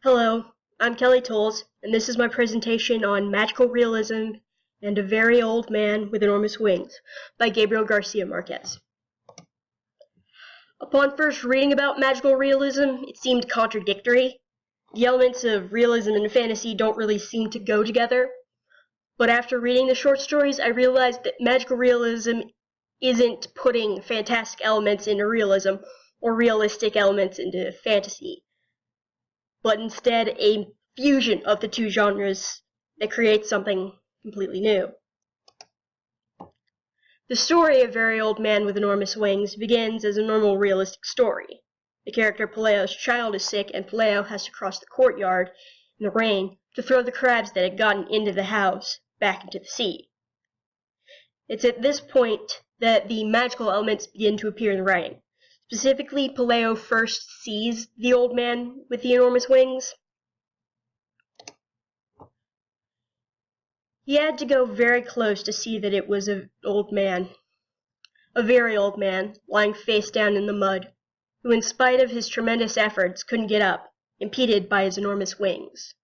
Hello, I'm Kelly Tolles, and this is my presentation on Magical Realism and a Very Old Man with Enormous Wings by Gabriel Garcia Marquez. Upon first reading about magical realism, it seemed contradictory. The elements of realism and fantasy don't really seem to go together. But after reading the short stories, I realized that magical realism isn't putting fantastic elements into realism or realistic elements into fantasy, but instead a fusion of the two genres that creates something completely new. The story of Very Old Man with Enormous Wings begins as a normal realistic story. The character Peleo's child is sick, and Peleo has to cross the courtyard in the rain to throw the crabs that had gotten into the house back into the sea. It's at this point that the magical elements begin to appear in the writing. Specifically, Peleo first sees the old man with the enormous wings. He had to go very close to see that it was an old man, a very old man, lying face down in the mud, who in spite of his tremendous efforts couldn't get up, impeded by his enormous wings.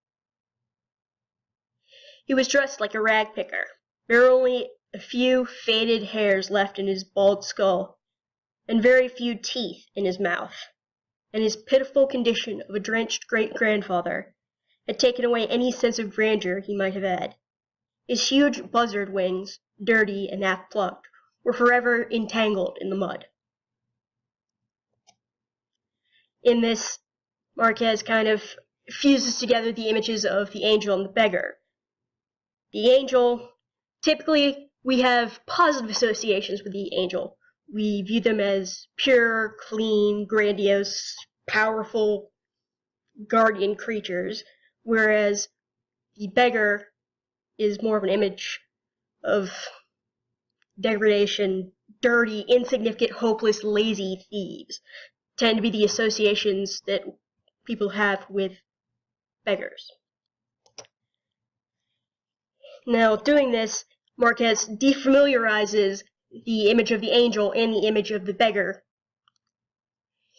He was dressed like a rag picker. There were only a few faded hairs left in his bald skull, and very few teeth in his mouth, and his pitiful condition of a drenched great-grandfather had taken away any sense of grandeur he might have had. His huge buzzard wings, dirty and half-plucked, were forever entangled in the mud. In this, Marquez kind of fuses together the images of the angel and the beggar. The angel, typically we have positive associations with the angel. We view them as pure, clean, grandiose, powerful, guardian creatures, whereas the beggar is more of an image of degradation, dirty, insignificant, hopeless, lazy thieves tend to be the associations that people have with beggars. Now, doing this, Marquez defamiliarizes the image of the angel and the image of the beggar.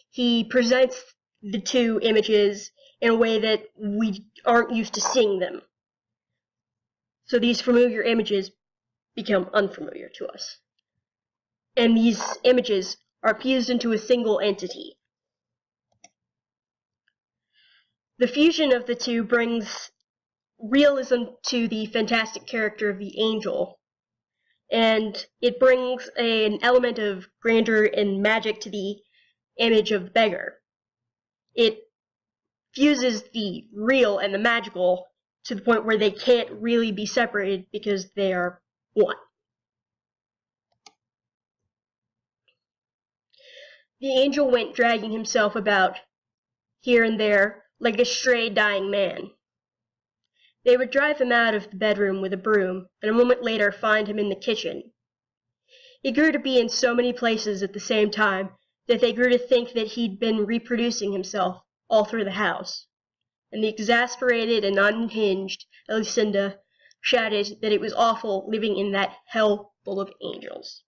He presents the two images in a way that we aren't used to seeing them. So these familiar images become unfamiliar to us. And these images are fused into a single entity. The fusion of the two brings realism to the fantastic character of the angel, and it brings an element of grandeur and magic to the image of the beggar. It fuses the real and the magical to the point where they can't really be separated because they are one. The angel went dragging himself about here and there like a stray dying man. They would drive him out of the bedroom with a broom, and a moment later find him in the kitchen. He grew to be in so many places at the same time that they grew to think that he'd been reproducing himself all through the house, and the exasperated and unhinged Elisenda shouted that it was awful living in that hell full of angels.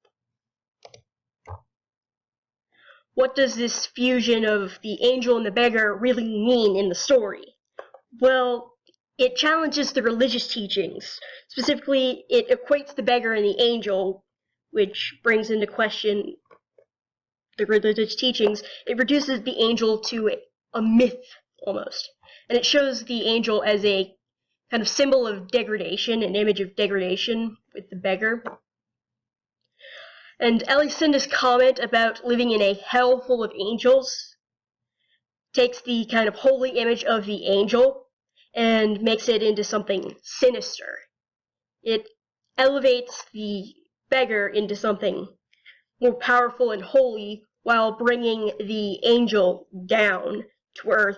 What does this fusion of the angel and the beggar really mean in the story? Well, it challenges the religious teachings. Specifically, it equates the beggar and the angel, which brings into question the religious teachings. It reduces the angel to a myth, almost. And it shows the angel as a kind of symbol of degradation, an image of degradation with the beggar. And Elisenda's comment about living in a hell full of angels takes the kind of holy image of the angel and makes it into something sinister. It elevates the beggar into something more powerful and holy while bringing the angel down to earth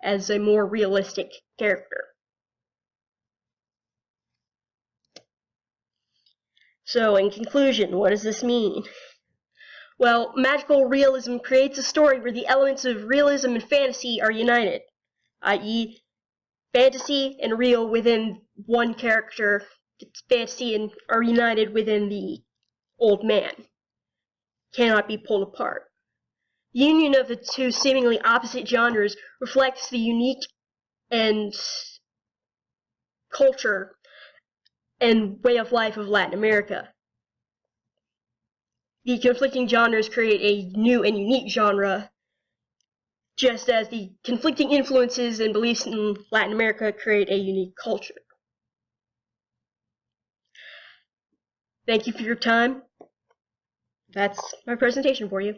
as a more realistic character. So, in conclusion, what does this mean? Well, magical realism creates a story where the elements of realism and fantasy are united, i.e., fantasy and real within one character, fantasy and are united within the old man. Cannot be pulled apart. The union of the two seemingly opposite genres reflects the unique and culture and way of life of Latin America. The conflicting genres create a new and unique genre, just as the conflicting influences and beliefs in Latin America create a unique culture. Thank you for your time. That's my presentation for you.